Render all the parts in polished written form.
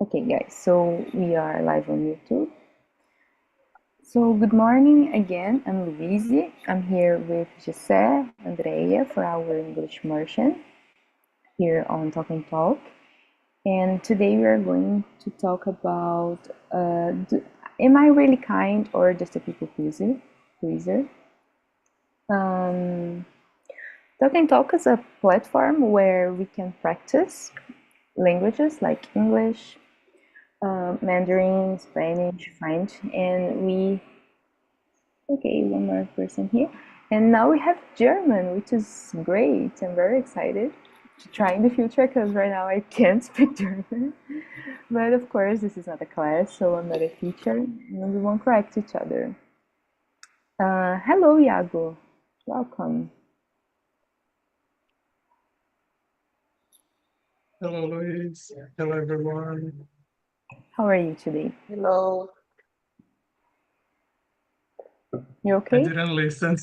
Okay, guys, so we are live on YouTube. So, good morning again. I'm Louise. I'm here with José, Andrea for our English immersion here on Talk and Talk. And today we are going to talk about am I really kind or just a people pleaser? Um, Talk and Talk is a platform where we can practice languages like English, Mandarin, Spanish, French, and okay, one more person here. And now we have German, which is great. I'm very excited to try in the future because right now I can't speak German. But of course, this is not a class, so I'm not a teacher, and we won't correct each other. Hello, Iago. Welcome. Hello, Luis. Hello, everyone. How are you today? Hello. You I okay? didn't listen.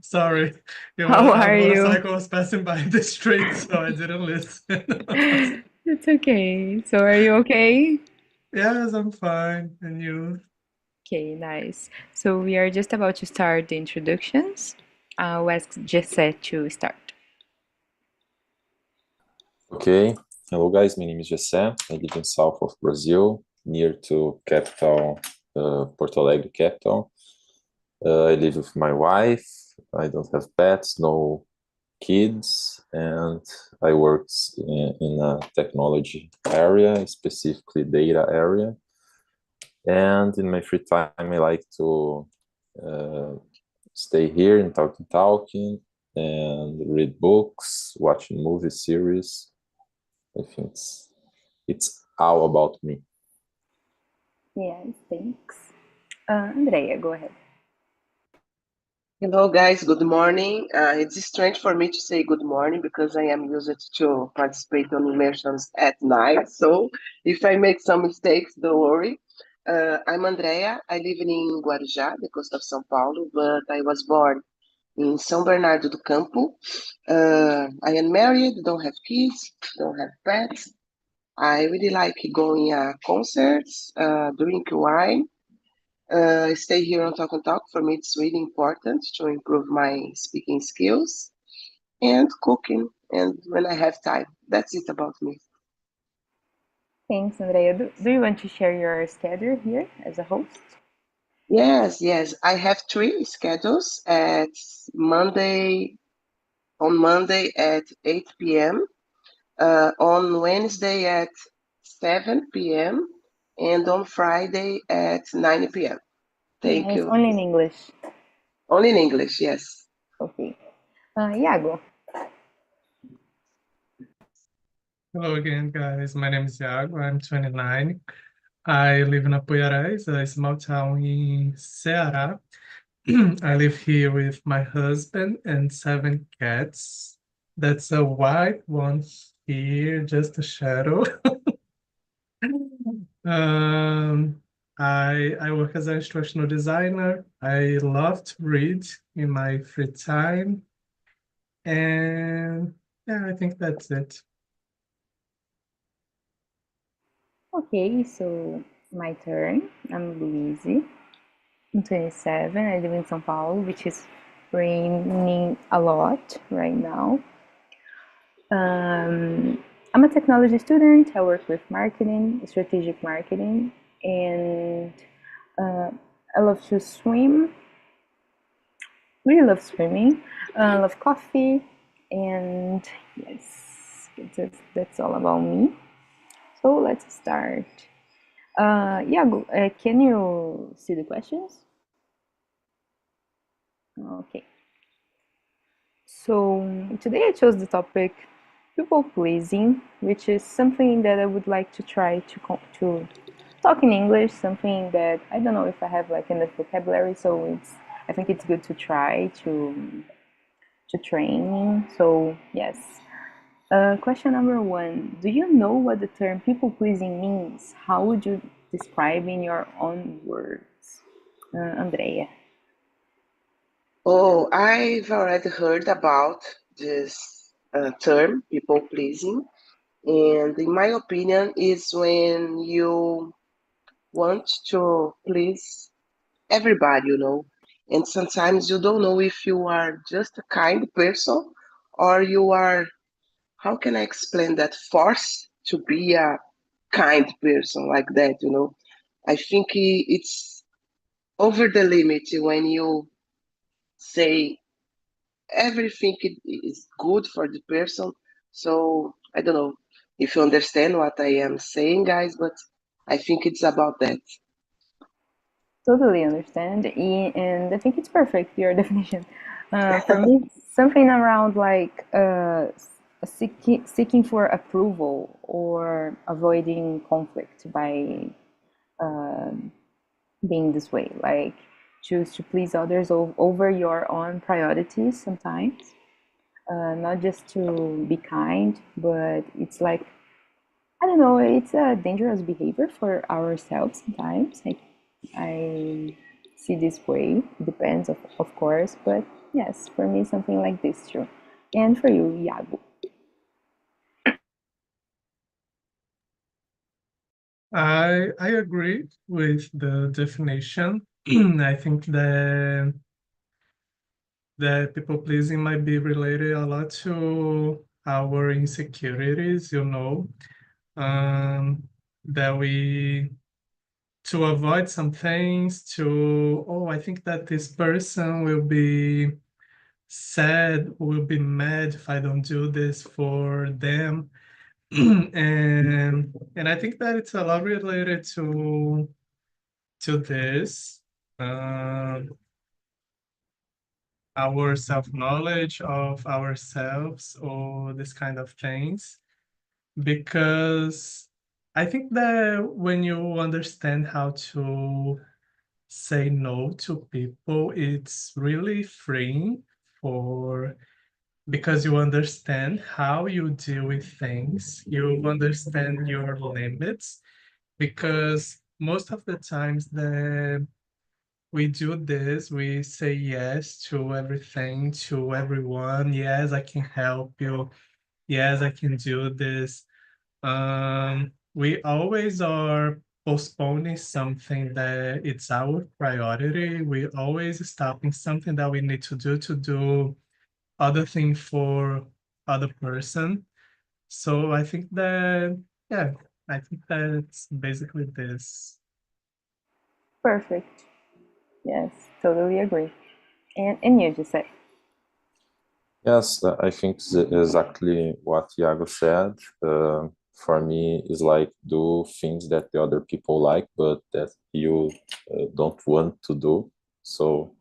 Sorry. How A are you? motorcycle was passing by the street, so I didn't listen. It's okay. So, are you okay? Yes, I'm fine. And you? Okay, nice. So we are just about to start the introductions. I'll ask Jesse to start. Okay, hello guys, my name is Jessé. I live in south of Brazil, near to capital, Porto Alegre capital. I live with my wife. I don't have pets, no kids, and I work in a technology area, specifically data area. And in my free time, I like to stay here and talking and read books, watching movie series. I think it's all about me. Yes, thanks. Andrea, go ahead. Hello, guys. Good morning. It's strange for me to say good morning because I am used to participate on immersions at night. So if I make some mistakes, don't worry. I'm Andrea. I live in Guarujá, the coast of São Paulo, but I was born in São Bernardo do Campo. I am married, don't have kids, don't have pets. I really like going concerts, drink wine. Stay here on Talk and Talk. For me, it's really important to improve my speaking skills and cooking. And when I have time, that's it about me. Thanks, Andrea. Do you want to share your schedule here as a host? Yes. I have three schedules on Monday at 8 p.m., on Wednesday at 7 p.m., and on Friday at 9 p.m. Thank Nice. you. Only in English. Only in English, yes. Okay. Iago. Hello again, guys. My name is Iago. I'm 29. I live in Apoiarés, a small town in Ceará. I live here with my husband and 7 cats. That's a white one here, just a shadow. Um, I work as an instructional designer. I love to read in my free time. And yeah, I think that's it. Okay, so my turn. I'm Louise. I'm 27. I live in São Paulo, which is raining a lot right now. I'm a technology student. I work with marketing, strategic marketing, and I love to swim. Really love swimming. I love coffee, and yes, that's all about me. So let's start. Can you see the questions? Okay. So today I chose the topic people pleasing, which is something that I would like to try to talk in English. Something that I don't know if I have like enough vocabulary, so I think it's good to try to train. So yes. Question number one: do you know what the term people pleasing means? How would you describe in your own words, Andrea? Oh, I've already heard about this term, people pleasing. And in my opinion, is when you want to please everybody, and sometimes you don't know if you are just a kind person or you are, how can I explain that, forced to be a kind person like that. I think it's over the limit when you say everything is good for the person. So I don't know if you understand what I am saying, guys, but I think it's about that. Totally understand, and I think it's perfect, your definition. For me, something around like seeking for approval or avoiding conflict by being this way, like choose to please others over your own priorities sometimes. Not just to be kind, but it's like, I don't know, it's a dangerous behavior for ourselves sometimes. I see this way. Depends, of course, but yes, for me, something like this too. And for you, Iago. I agree with the definition. I think that people pleasing might be related a lot to our insecurities, that we to avoid some things, I think that this person will be sad, will be mad if I don't do this for them. And I think that it's a lot related to this. Um, our self-knowledge of ourselves or this kind of things, because I think that when you understand how to say no to people, it's really freeing, for because you understand how you deal with things, you understand your limits, because most of the times that we do this, we say yes to everything, to everyone. Yes, I can help you. Yes, I can do this. We always are postponing something that it's our priority. We always stopping something that we need to do other thing for other person. So I think that, yeah, I think that's basically this. Perfect. Yes, totally agree. And you, Giuseppe. Yes, I think exactly what Iago said. For me, is like do things that the other people like, but that you don't want to do. So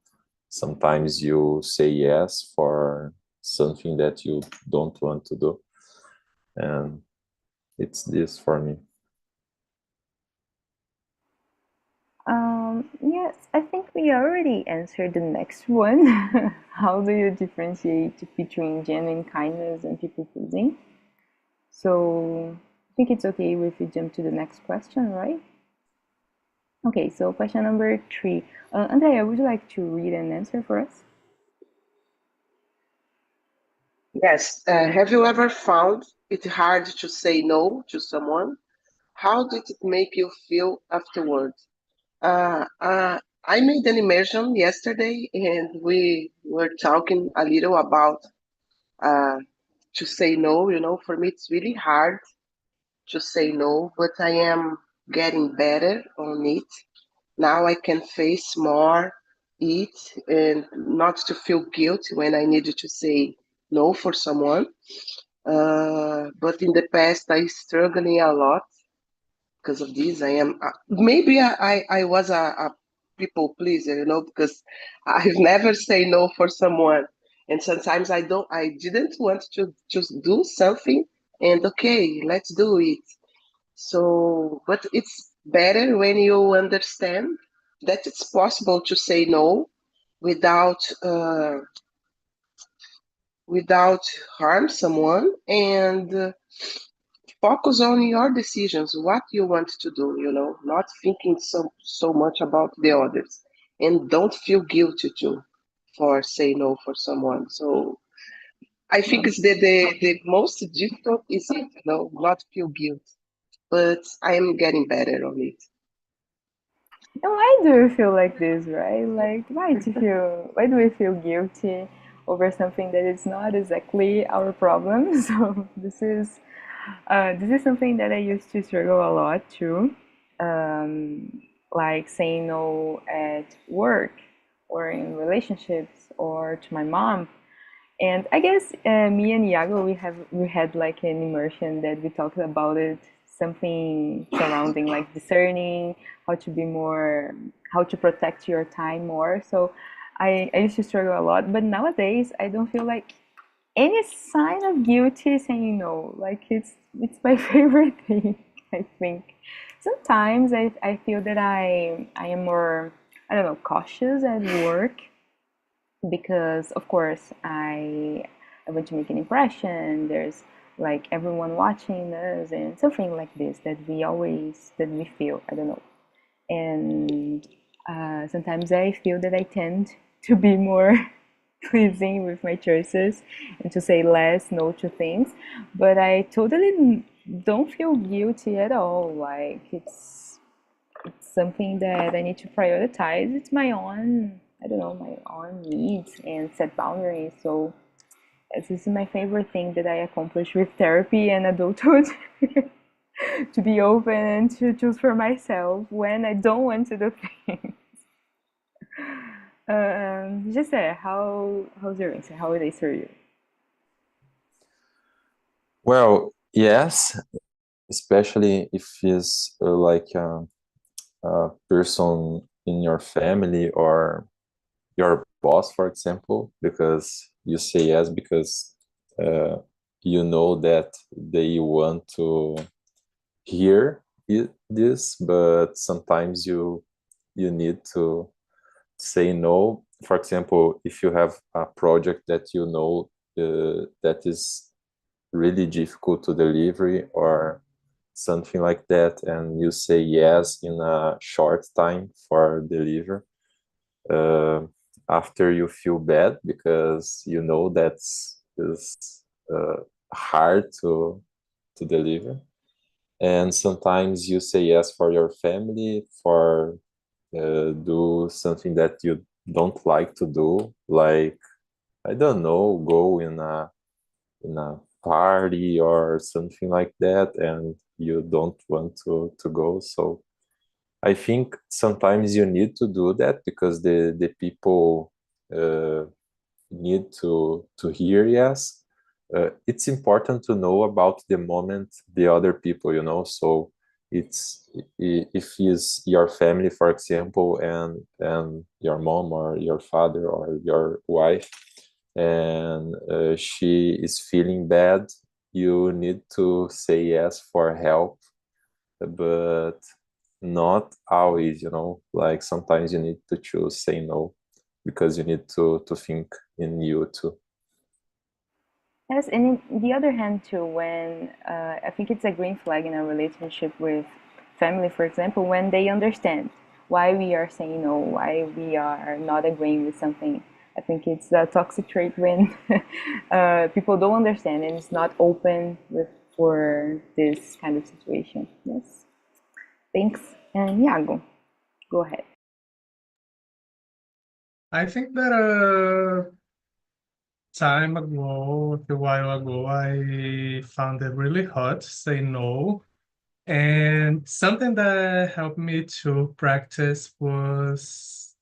sometimes you say yes for something that you don't want to do, and it's this for me. Yes, I think we already answered the next one. How do you differentiate between genuine kindness and people pleasing? So I think it's okay if we jump to the next question, right? Okay, so question number 3. Andrea, would you like to read and answer for us? Yes. Have you ever found it hard to say no to someone? How did it make you feel afterward? I made an immersion yesterday, and we were talking a little about uh, to say no. For me, it's really hard to say no, but I am getting better on it. Now I can face more it and not to feel guilty when I needed to say no for someone. But in the past, I struggling a lot because of this. I am maybe I was a people pleaser, because I've never say no for someone, and sometimes I didn't want to just do something, and okay, let's do it. So, but it's better when you understand that it's possible to say no without without harm someone, and focus on your decisions, what you want to do, not thinking so much about the others, and don't feel guilty too for say no for someone. So I think it's the most difficult is it, not feel guilt. But I am getting better on it. And why do you feel like this, right? Like, why do we feel guilty over something that is not exactly our problem? So this is something that I used to struggle a lot too, like saying no at work or in relationships or to my mom. And I guess me and Iago, we had like an immersion that we talked about it, something surrounding like discerning, how to be more, how to protect your time more. So I used to struggle a lot, but nowadays I don't feel like any sign of guilty saying no. Like it's my favorite thing, I think. Sometimes I feel that I am more, I don't know, cautious at work because of course I want to make an impression. There's like everyone watching us and something like this that we feel. I don't know. And sometimes I feel that I tend to be more pleasing with my choices and to say less no to things, but I totally don't feel guilty at all. Like it's something that I need to prioritize. It's my own, I don't know, my own needs and set boundaries. So this is my favorite thing that I accomplished with therapy and adulthood. To be open and to choose for myself when I don't want to do things. Just say, how's your answer? How would I answer you? Well, yes, especially if it's like a person in your family or your boss, for example, because you say yes because uh, you know that they want to hear this, but sometimes you need to say no. For example, if you have a project that you know that is really difficult to deliver or something like that, and you say yes in a short time for deliver, uh, after you feel bad because you know that's is hard to deliver, and sometimes you say yes for your family for do something that you don't like to do, like I don't know, go in a party or something like that, and you don't want to go. So I think sometimes you need to do that because the people uh, need to hear yes. It's important to know about the moment the other people, so it's if is your family, for example, and your mom or your father or your wife, and she is feeling bad, you need to say yes for help, but not always, like sometimes you need to choose say no because you need to think in you too. Yes, and in the other hand too, when I think it's a green flag in a relationship with family, for example, when they understand why we are saying no, why we are not agreeing with something. I think it's a toxic trait when people don't understand and it's not open with for this kind of situation. Yes. Thanks. And Iago, go ahead. I think that a time ago, a few while ago, I found it really hard to say no. And something that helped me to practice was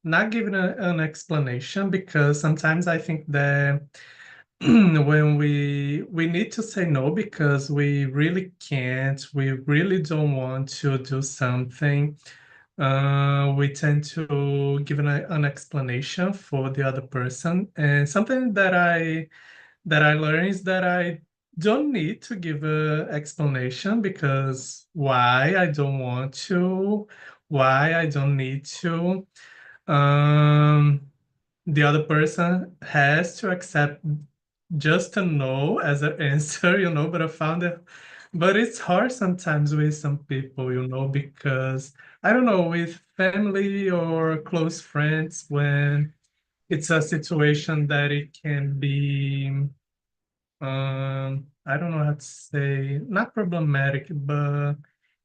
not giving an explanation, because sometimes I think that when we need to say no because we really can't, we really don't want to do something, we tend to give an explanation for the other person. And something that I learned is that I don't need to give a explanation, because why I don't want to, why I don't need to. Um, the other person has to accept just a no as an answer, but I found it, but it's hard sometimes with some people, because I don't know, with family or close friends, when it's a situation that it can be, I don't know how to say, not problematic, but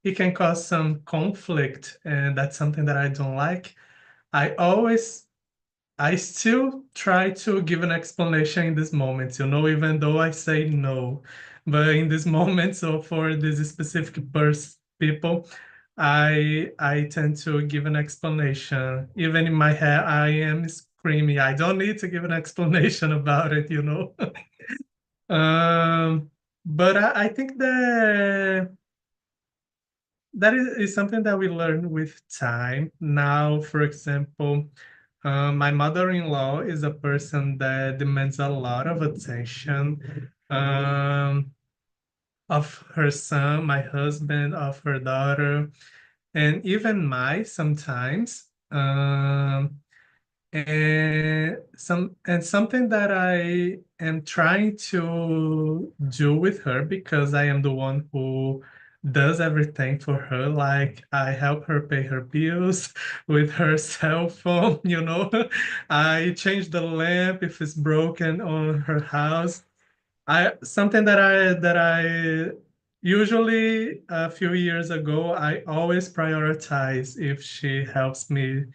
it can cause some conflict, and that's something that I don't like. I still try to give an explanation in this moment, even though I say no. But in this moment, so for this specific people, I tend to give an explanation. Even in my head, I am screaming. I don't need to give an explanation about it. But I think that is something that we learn with time. Now, for example, my mother-in-law is a person that demands a lot of attention of her son, my husband, of her daughter, and even my sometimes. And something that I am trying to do with her, because I am the one who does everything for her. Like, I help her pay her bills with her cell phone. I change the lamp if it's broken on her house. I something that I usually, a few years ago, I always prioritize if she helps me.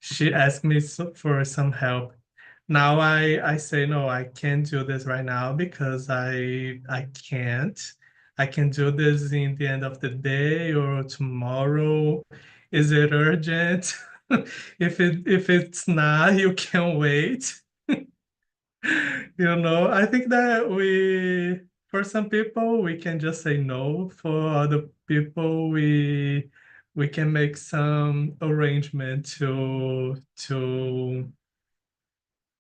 She asked me for some help. Now I say no, I can't do this right now because I can't. I can do this in the end of the day or tomorrow. Is it urgent? If it's not, you can wait. I think that for some people, we can just say no. For other people, we can make some arrangement to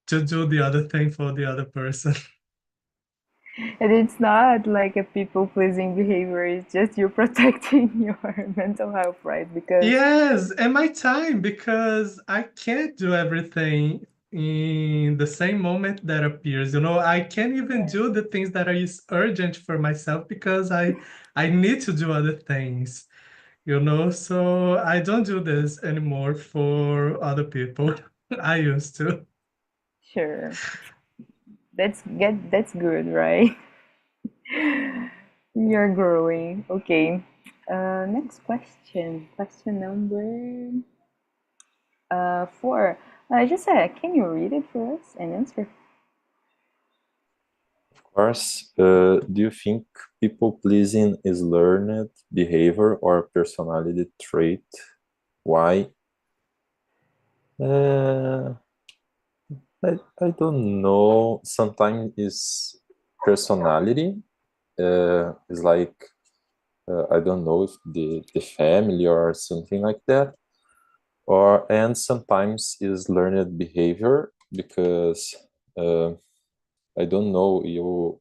do the other thing for the other person. And it's not like a people-pleasing behavior, it's just you protecting your mental health, right? Because Yes, and my time, because I can't do everything in the same moment that appears. I can't even do the things that are urgent for myself because I need to do other things. So I don't do this anymore for other people. I used to. sure, that's good, right? You're growing. Okay. Next question. Question number 4. Just can you read it for us and answer? Of course. Do you think people pleasing is learned behavior or personality trait? Why? Uh, I don't know. Sometimes it's personality. It's like I don't know if the family or something like that. And sometimes is learned behavior because uh, I don't know, you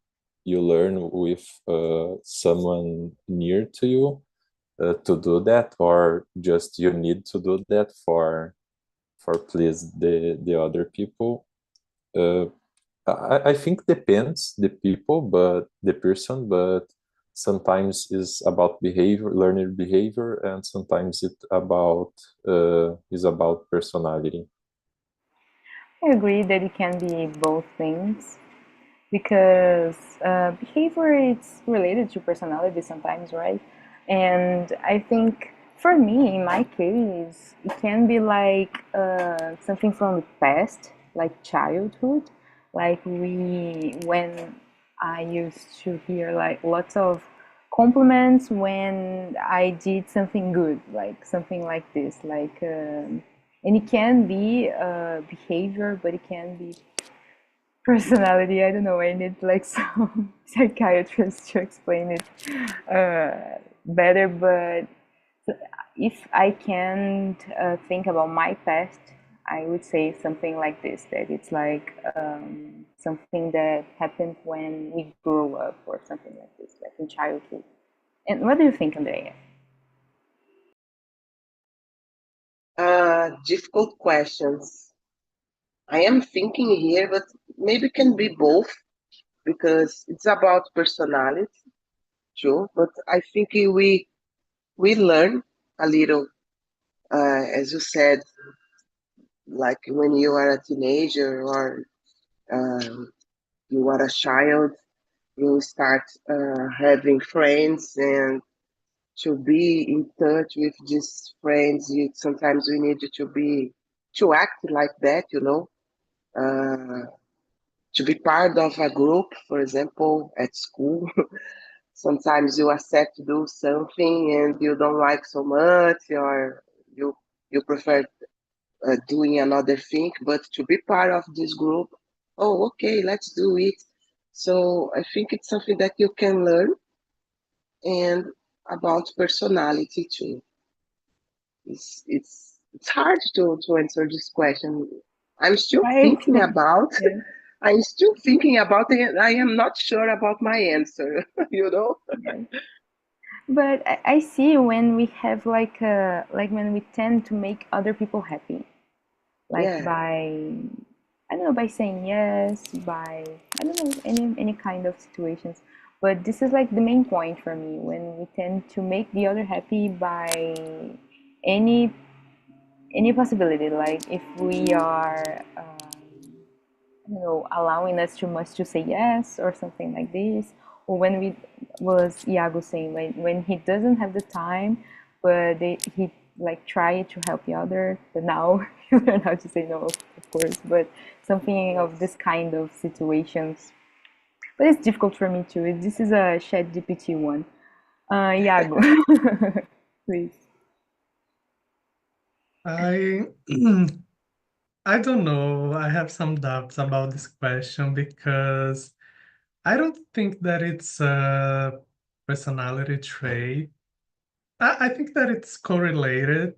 learn with someone near to you to do that, or just you need to do that for please the other people. Uh, I think depends the person, but sometimes is about behavior, learning behavior, and sometimes it about is about personality. I agree that it can be both things because behavior it's related to personality sometimes, right? And I think for me, in my case, it can be like something from the past, like childhood, like when I used to hear like lots of compliments when I did something good, like something like this, like. And it can be behavior, but it can be personality. I don't know. I need like some psychiatrist to explain it better. But if I can think about my past, I would say something like this: that it's like something that happened when we grow up, or something like this, like in childhood. And what do you think, Andrea? Difficult questions. I am thinking here, but maybe can be both because it's about personality too. But I think we learn a little, as you said, like when you are a teenager or you are a child, you start having friends, and to be in touch with these friends, sometimes we need to act like that, to be part of a group, for example, at school. Sometimes you accept to do something and you don't like so much, or you prefer doing another thing, but to be part of this group, oh, okay, let's do it. So I think it's something that you can learn, and about personality too. It's hard to answer this question. I'm still Right? thinking about. Yeah. I'm still thinking about it. I am not sure about my answer. You know. Yeah. But I see when we have like when we tend to make other people happy, like Yeah. by I don't know, by saying yes, by I don't know, any kind of situations. But this is like the main point for me when we tend to make the other happy by any any possibility. Like if we are allowing us too much to say yes or something like this, or when we was Iago saying when he doesn't have the time, but he like try to help the other, but now you learn how to say no, of course, but something of this kind of situations. But it's difficult for me too. This is a chat GPT one. Iago, please. I I don't know. I have some doubts about this question because I don't think that it's a personality trait. I think that it's correlated,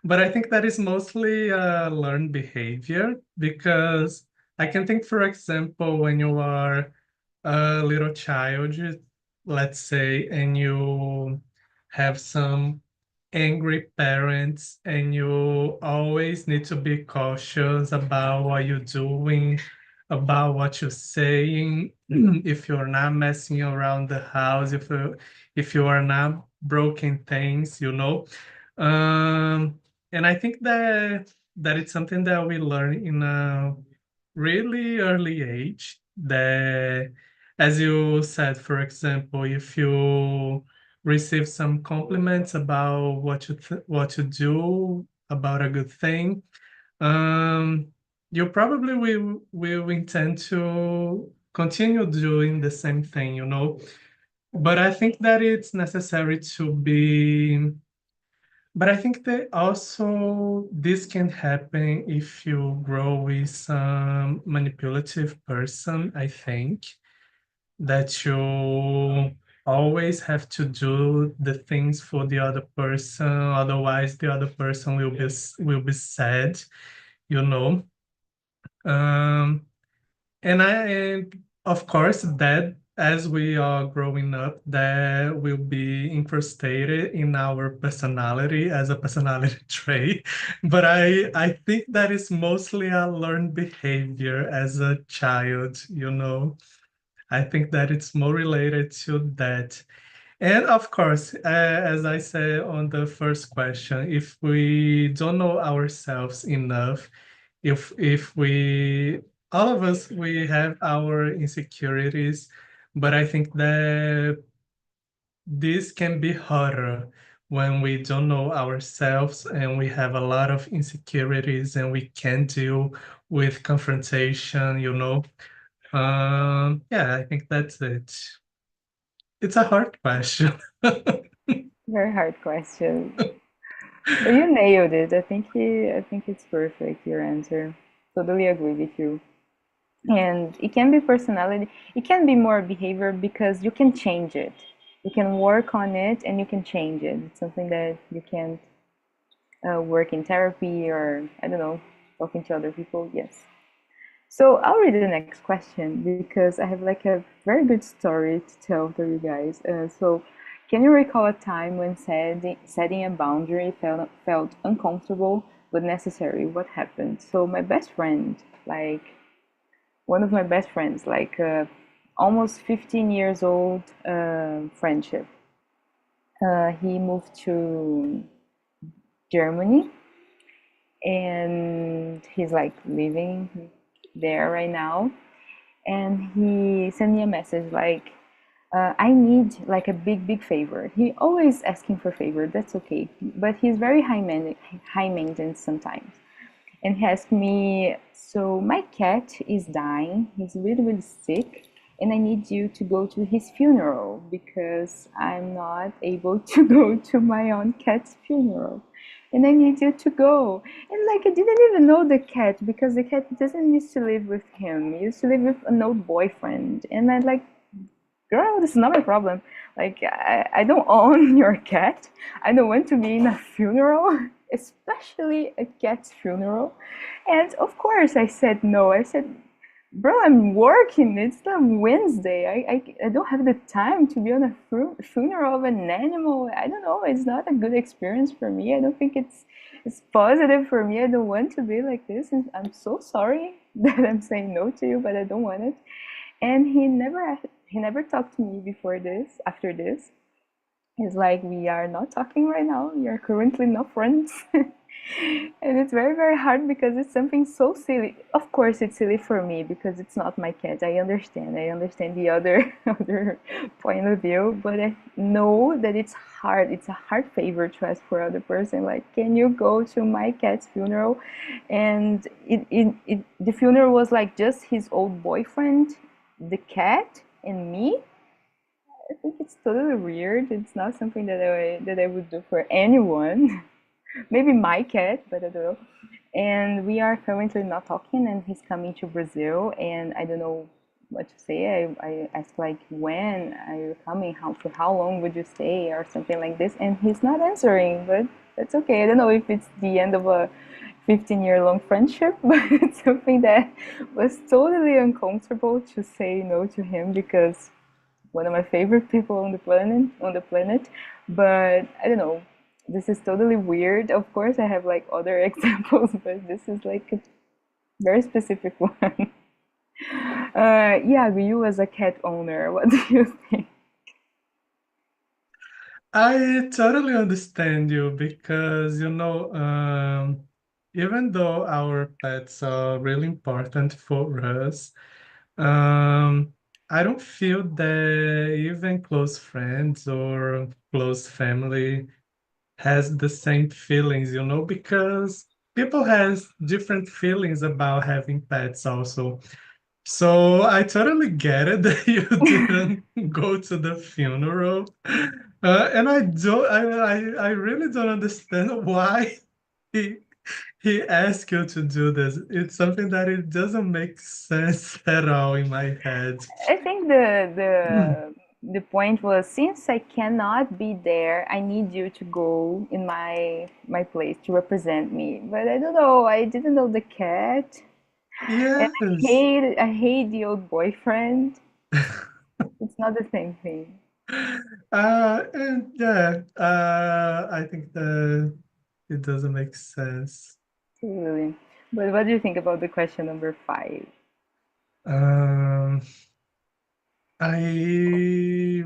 but I think that is mostly learned behavior because I can think, for example, when you are a little child, let's say, and you have some angry parents and you always need to be cautious about what you're doing, about what you're saying, if you're not messing around the house, if you are not broken things, and I think that it's something that we learn in a really early age, that, as you said, for example, if you receive some compliments about what you do, about a good thing, um, you probably will intend to continue doing the same thing. But I think that it's necessary to be. But I think that also this can happen if you grow with some manipulative person, I think, that you always have to do the things for the other person, otherwise the other person will be sad, you know. Um, and of course that as we are growing up, that will be incrustated in our personality as a personality trait. But I think that is mostly a learned behavior as a child. I think that it's more related to that. And of course, as I said on the first question, if we don't know ourselves enough, if we all of us we have our insecurities, but I think that this can be harder when we don't know ourselves and we have a lot of insecurities and we can't deal with confrontation. Yeah, I think that's it. It's a hard question. Very hard question. But you nailed it. I think it's perfect, your answer. Totally agree with you. And it can be personality, it can be more behavior because you can change it. You can work on it and you can change it. It's something that you can work in therapy or, I don't know, talking to other people. Yes. So I'll read the next question because I have like a very good story to tell to you guys. So, can you recall a time when setting a boundary felt uncomfortable but necessary? What happened? So my best friend, like one of my best friends, like almost 15 years old friendship. He moved to Germany, and he's like living there right now, and he sent me a message like, I need like a big favor. He always asking for favor. That's okay, but he's very high maintenance sometimes. And he asked me, so my cat is dying. He's really sick, and I need you to go to his funeral because I'm not able to go to my own cat's funeral. And I need you to go. And like I didn't even know the cat because the cat doesn't used to live with him. He used to live with an old boyfriend. And I like, girl, this is not my problem. Like, I don't own your cat. I don't want to be in a funeral, especially a cat's funeral. And of course, I said no. I said, bro, I'm working. It's the Wednesday. I don't have the time to be on a funeral of an animal. I don't know. It's not a good experience for me. I don't think it's positive for me. I don't want to be like this. And I'm so sorry that I'm saying no to you, but I don't want it. And he never talked to me before this, after this. He's like, we are not talking right now. We are currently not friends. And it's very hard because it's something so silly. Of course, it's silly for me because it's not my cat. I understand. I understand the other other point of view, but I know that it's hard. It's a hard favor to ask for other person. Like, can you go to my cat's funeral? And the funeral was like just his old boyfriend, the cat, and me. I think it's totally weird. It's not something that I would do for anyone. Maybe my cat, but I don't know. And we are currently not talking, and he's coming to Brazil, and I don't know what to say. I asked like, when are you coming? For how long would you stay, or something like this? And he's not answering, but that's okay. I don't know if it's the end of a 15-year long friendship, but it's something that was totally uncomfortable to say no to him because one of my favorite people on the planet. But I don't know. This is totally weird. Of course, I have like other examples, but this is like a very specific one. Yeah, you as a cat owner, what do you think? I totally understand you because, even though our pets are really important for us, um, I don't feel that even close friends or close family has the same feelings, because people has different feelings about having pets also. So I totally get it that you didn't go to the funeral. And I really don't understand why he he asked you to do this. It's something that it doesn't make sense at all in my head. I think the point was, since I cannot be there, I need you to go in my place to represent me. But I don't know. I didn't know the cat, and Yes. I hate the old boyfriend. It's not the same thing. And yeah, I think that it doesn't make sense. Really. But what do you think about the question number 5? Um, I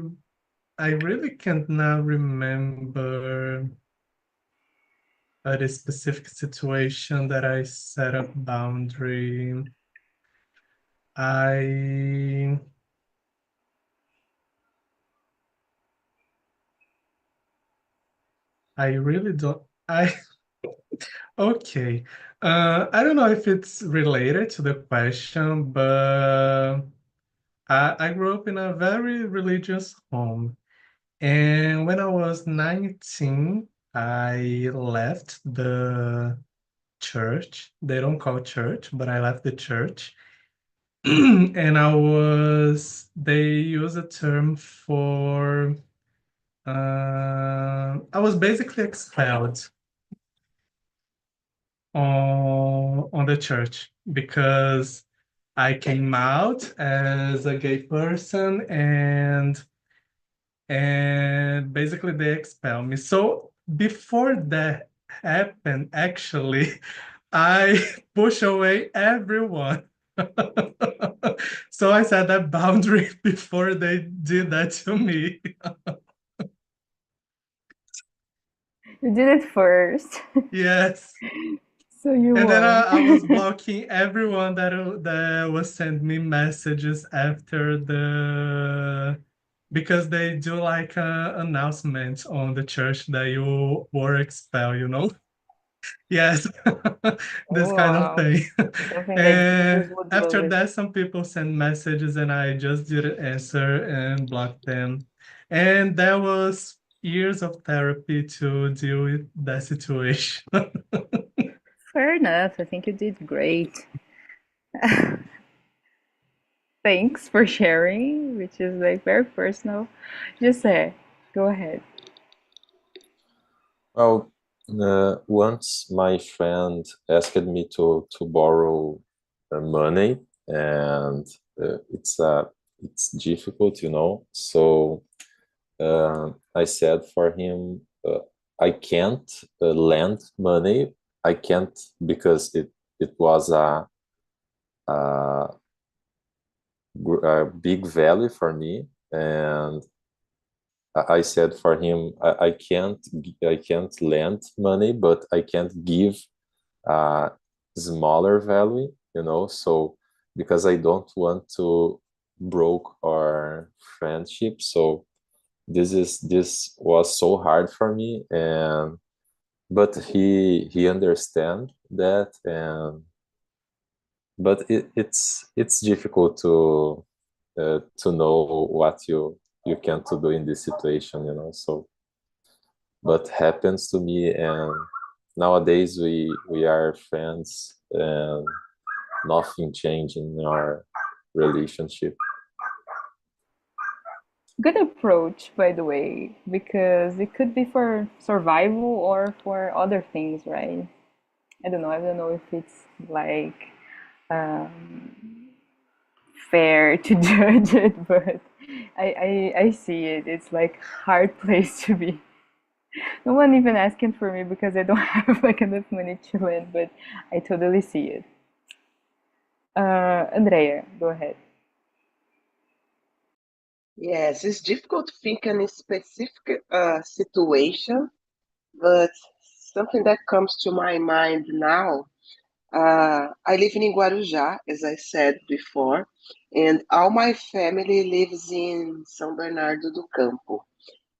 I really can't now remember a specific situation that I set up boundary. I I really don't. I Okay. I don't know if it's related to the question, but I grew up in a very religious home. And when I was 19, I left the church. They don't call church, but I left the church. And they use a term for, I was basically expelled on the church because I came out as a gay person, and basically they expelled me. So before that happened, actually, I push away everyone. So I set that boundary before they did that to me. You did it first. Yes. So you And then won. I was blocking everyone that was sending me messages after because they do like an announcement on the church that you were expelled, you know? Yes, this kind of Wow. thing. Something that Jesus And would love after it. that, some people sent messages and I just didn't answer and blocked them. And that was years of therapy to deal with that situation. Fair enough. I think you did great. Thanks for sharing, which is like very personal. Just say, go ahead. Well, once my friend asked me to borrow money, and it's difficult, you know. So I said for him, I can't lend money. I can't because it was a, a big value for me, and I said for him, I can't lend money, but I can't give a smaller value, you know. So because I don't want to broke our friendship, so this was so hard for me, and but he understand that, and but it's difficult to know what you can to do in this situation, you know. So but happens to me, and nowadays we are friends, and nothing changed in our relationship. Good approach, by the way, because it could be for survival or for other things, right? I don't know. I don't know if it's like um, fair to judge it, but I see it. It's like hard place to be. No one even asking for me because I don't have like enough money to lend, but I totally see it. Andrea, go ahead. Yes, it's difficult to think in a specific situation, but something that comes to my mind now. I live in Guarujá, as I said before, and all my family lives in São Bernardo do Campo.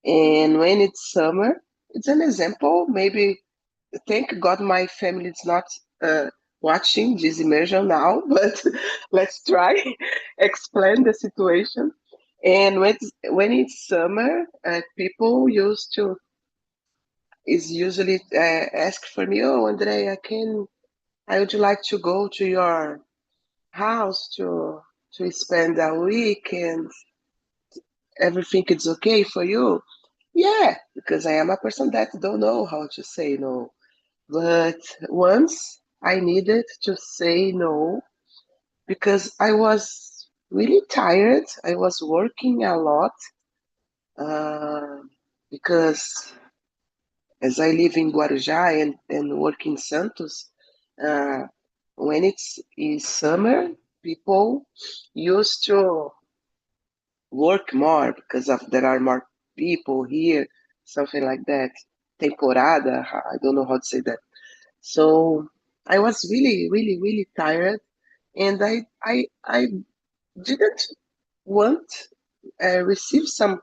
And when it's summer, it's an example. Maybe thank God my family is not uh, watching this immersion now, but let's try explain the situation. And when it's summer, people used to is usually ask for me, oh, Andrea, I would like to go to your house to spend a week, and everything is okay for you. Yeah, because I am a person that don't know how to say no. But once I needed to say no because I was really tired. I was working a lot uh, because as I live in Guarujá and work in Santos, uh, when it's in summer, people used to work more because of there are more people here, something like that. Temporada, I don't know how to say that. So I was really, really, really tired, and I didn't want receive some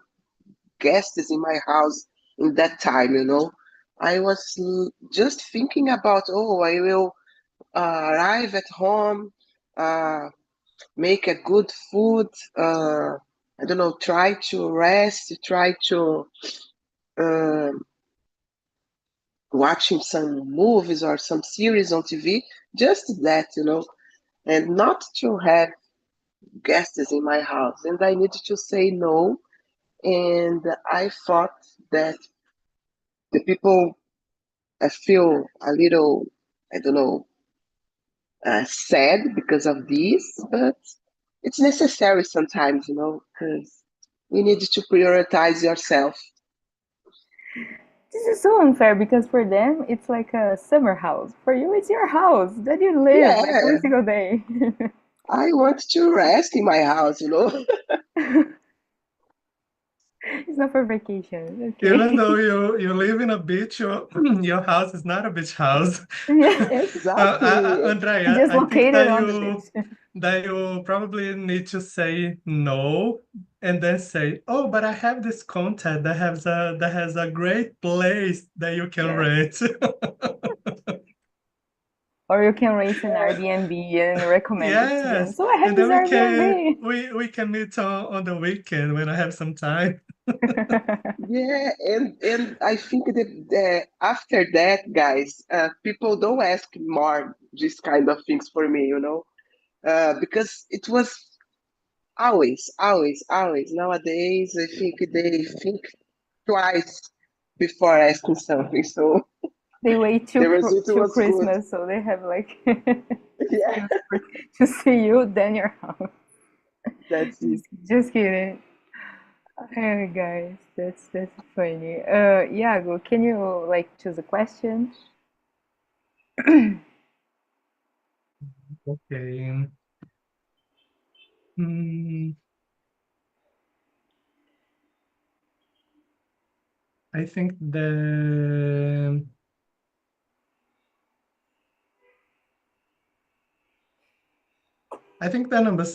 guests in my house in that time. I was just thinking about, oh, I will arrive at home, uh, make a good food. I don't know, try to rest, try to um watching some movies or some series on TV, just that, and not to have guests in my house. And I needed to say no. And I thought that the people feel a little, I don't know, sad because of this, but it's necessary sometimes, because we need to prioritize yourself. This is so unfair because for them it's like a summer house. For you, it's your house that you live like every Yeah, single day. I want to rest in my house. It's not for vacation. Even Okay. though you live in a beach, your house is not a beach house. Yeah. Exactly. Andrea, Just I think located on the beach. that you probably need to say no and then say, "Oh, but I have this contact that has a great place that you can Yes. rent." Or you can rate an Airbnb and recommend it to them. Yes, So I have and this then Airbnb. we can meet on the weekend when I have some time. Yeah, and I think that after that, guys, people don't ask more this kind of things for me, because it was always, always, always. Nowadays, I think they think twice before asking something. So They wait the result till was good. Christmas, so they have like Yeah, excuse to see you, then your house. that's it. Just kidding. Hey guys, that's funny. Iago, can you like choose a question? Okay. Hmm, I think the number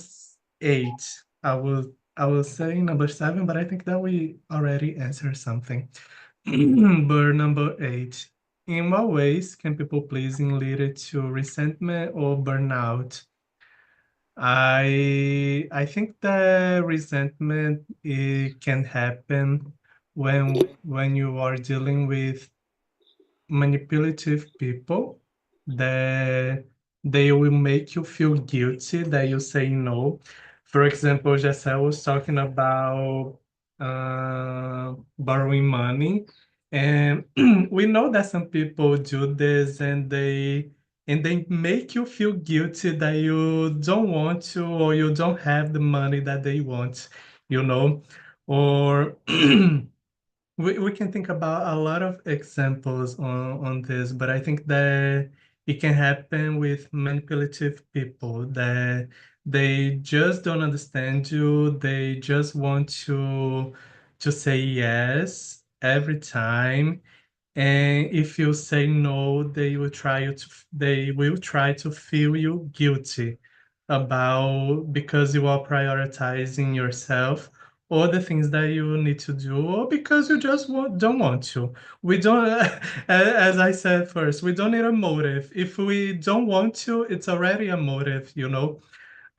8. I will say number 7, but I think that we already answered something. But number 8. In what ways can people pleasing lead to resentment or burnout? I think that resentment, it can happen when you are dealing with manipulative people, that they will make you feel guilty that you say no. For example, Giselle was talking about borrowing money, and we know that some people do this, and they make you feel guilty that you don't want to, or you don't have the money that they want, you know, or we can think about a lot of examples on this, but I think that it can happen with manipulative people, that they just don't understand you. They just want to say yes every time. And if you say no, they will try to feel you guilty about, because you are prioritizing yourself or the things that you need to do, or because you just don't want to. We don't, as I said first, we don't need a motive. If we don't want to, it's already a motive, you know.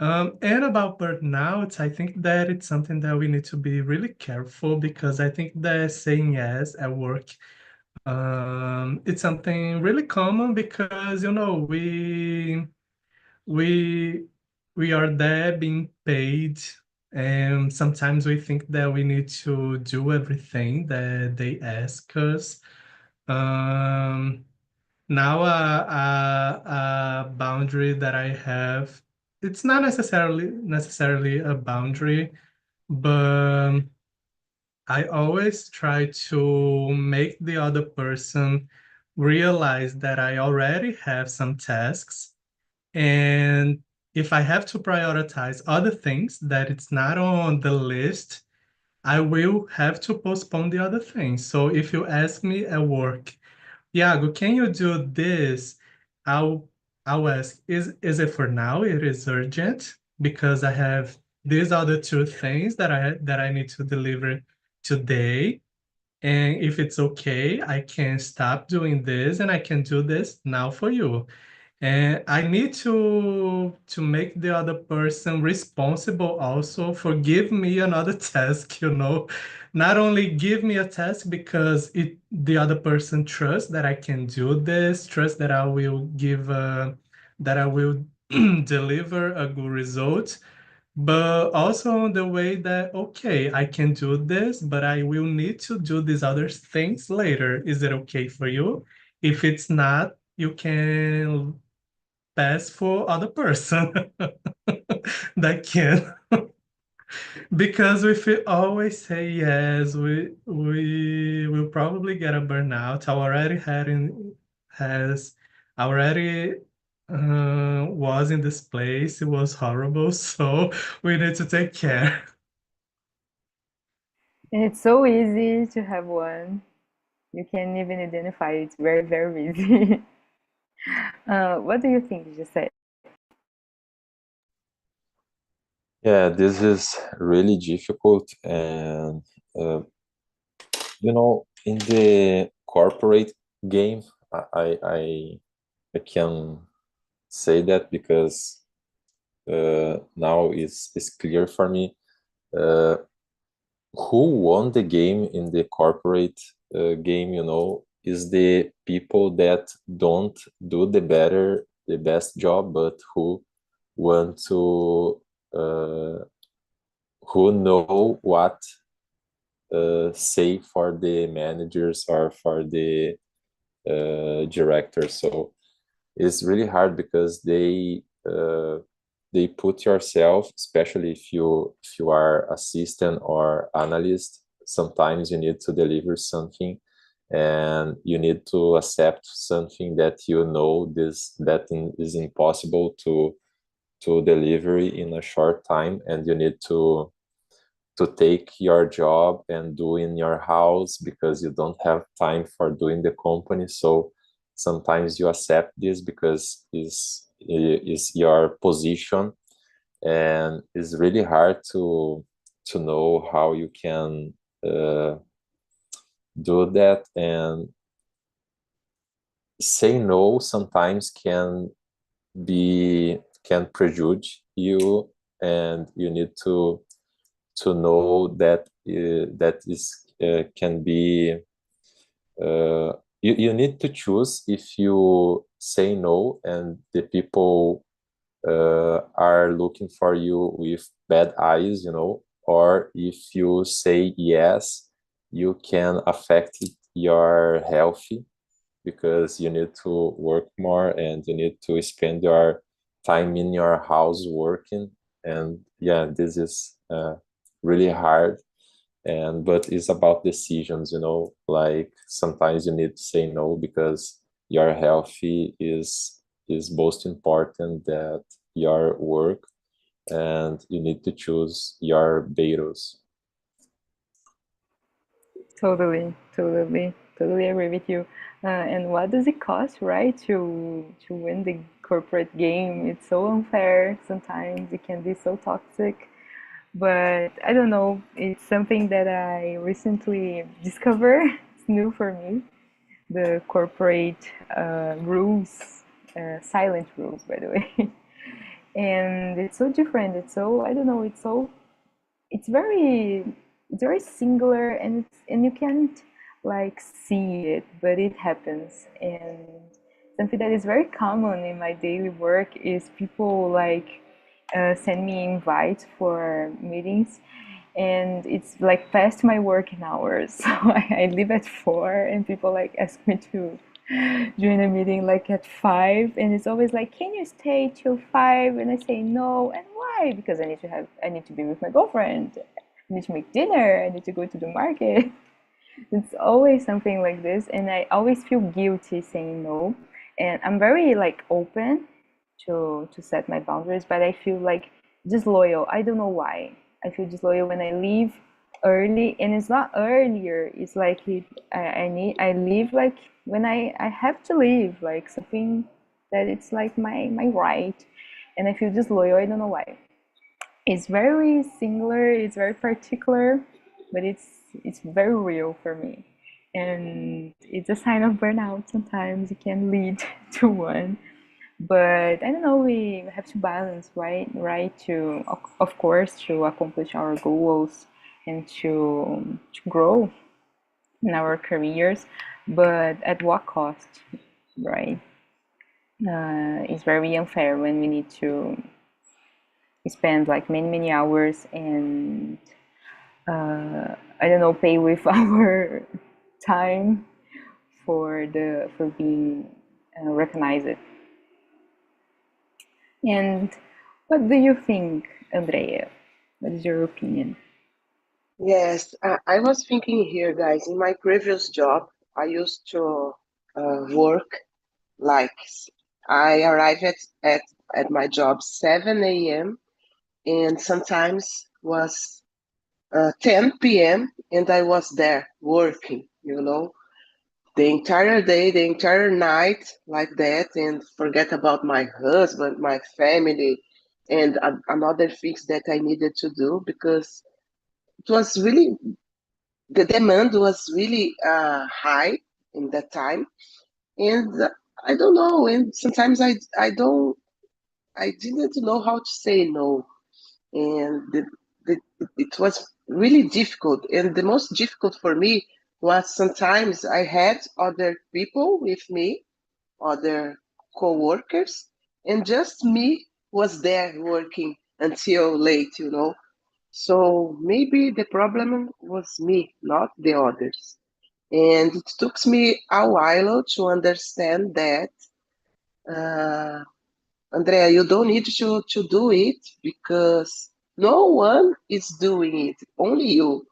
And about burnout, I think that it's something that we need to be really careful, because I think that saying yes at work, it's something really common, because we we are there being paid, and sometimes we think that we need to do everything that they ask us. Um, Now, a boundary that I have, it's not necessarily a boundary, but I always try to make the other person realize that I already have some tasks, and if I have to prioritize other things that it's not on the list, I will have to postpone the other things. So if you ask me at work, Iago, can you do this? I'll I'll ask, is it for now? It is urgent because I have these other two things that I need to deliver today. And if it's okay, I can stop doing this and I can do this now for you. And I need to make the other person responsible also for give me another task, you know. Not only give me a task because the other person trusts that I can do this, trust that I will that I will deliver a good result, but also the way that, okay, I can do this, but I will need to do these other things later. Is it okay for you? If it's not, you can pass for other person that can. Because if we always say yes, we will probably get a burnout. I already had in has already was in this place. It was horrible, so we need to take care. And it's so easy to have one. You can even identify it. It's very, very easy. What do you think you just said? Yeah, this is really difficult, and uh, in the corporate game, I can say that because now it's clear for me uh, who won the game in the corporate game, is the people that don't do the best job, but want to uh, who know what say for the managers or for the directors. So it's really hard because they put yourself, especially if you are assistant or analyst. Sometimes you need to deliver something, and you need to accept something that is impossible to deliver in a short time, and you need to take your job and do in your house because you don't have time for doing the company. So sometimes you accept this because is your position, and it's really hard to know how you can uh, do that. And say no sometimes can prejudice you, and you need to know that that is can be you need to choose if you say no and the people are looking for you with bad eyes, or if you say yes, you can affect your health because you need to work more and you need to spend your time in your house working. And yeah, this is really hard, and but it's about decisions, like sometimes you need to say no because your healthy is most important that your work, and you need to choose your battles. Totally, totally, totally agree with you. And what does it cost, right, to win the corporate game? It's so unfair. Sometimes it can be so toxic. But I don't know. It's something that I recently discovered. It's new for me. The corporate rules, silent rules, by the way. And it's so different. It's so, I don't know. It's very it's very singular, and you can't like see it, but it happens. And something that is very common in my daily work is people like send me invites for meetings, and it's like past my working hours. So I leave at 4 and people like ask me to join a meeting like at 5, and it's always like, can you stay till 5? And I say no. And why? Because I need to be with my girlfriend, I need to make dinner, I need to go to the market. It's always something like this, and I always feel guilty saying no. And I'm very like open to set my boundaries, but I feel like disloyal. I don't know why. I feel disloyal when I leave early, and it's not earlier. It's like I leave like when I have to leave, like something that it's like my right, and I feel disloyal. I don't know why. It's very singular, it's very particular, but it's very real for me. And it's a sign of burnout. Sometimes it can lead to one. But I don't know, we have to balance, right? Right, to of course to accomplish our goals and to grow in our careers, but at what cost, right? It's very unfair when we need to spend like many hours and I don't know, pay with our time for being recognized. And what do you think, Andrea? What is your opinion? Yes, I was thinking here, guys. In my previous job, I used to work like I arrive at my job 7 a.m. and sometimes was 10 p.m. and I was there working, the entire day, the entire night like that, and forget about my husband, my family, and another things that I needed to do because it was really, the demand was really high in that time. And I don't know, and sometimes I didn't know how to say no. And the, it was really difficult. And the most difficult for me was sometimes I had other people with me, other co-workers, and just me was there working until late. So maybe the problem was me, not the others. And it took me a while to understand that, uh, Andrea, you don't need to do it because no one is doing it, only you.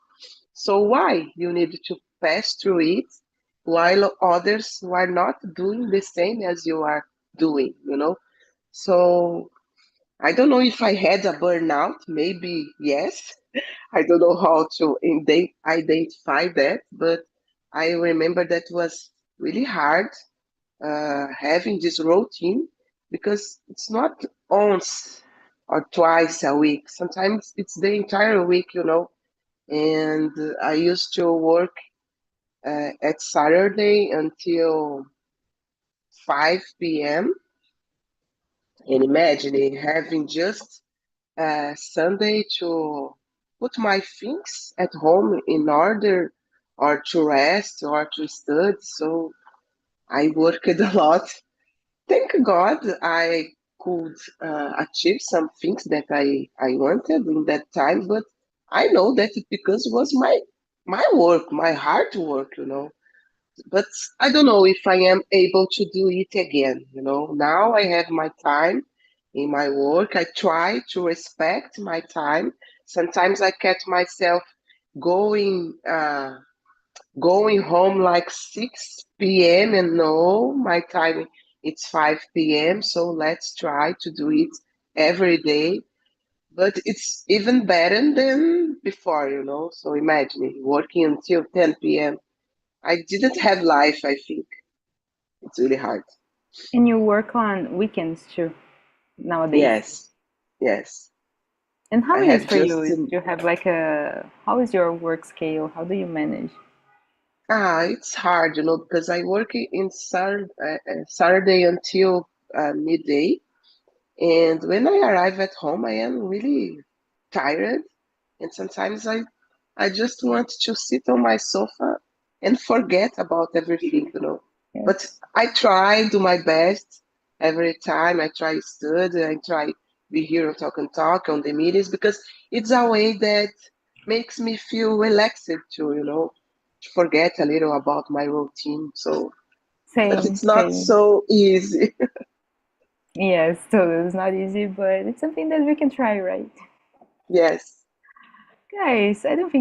So why you need to pass through it while others are not doing the same as you are doing? So I don't know if I had a burnout, maybe yes. I don't know how to identify that, but I remember that was really hard having this routine because it's not once or twice a week. Sometimes it's the entire week. And I used to work at Saturday until 5 p.m. And imagine having just Sunday to put my things at home in order or to rest or to study. So I worked a lot. Thank God I could achieve some things that I wanted in that time, but I know that it because it was my work, my hard work. But I don't know if I am able to do it again. Now I have my time in my work. I try to respect my time. Sometimes I catch myself going going home like 6 p.m. and no, my time it's 5 p.m. So let's try to do it every day. But it's even better than before. So imagine it, working until 10 p.m. I didn't have life, I think. It's really hard. And you work on weekends too nowadays. Yes, yes. And how I is have for you? just Do you have like how is your work scale? How do you manage? it's hard, because I work in Saturday until midday, and when I arrive at home, I am really tired, and sometimes I just want to sit on my sofa and forget about everything. But Yes. I try, do my best every time. I try study, I try be here and talk on the meetings because it's a way that makes me feel relaxed too, to forget a little about my routine. So, but Same, it's not same. so easy. Yes, so it's not easy, but it's something that we can try, right? Yes. Guys, I don't think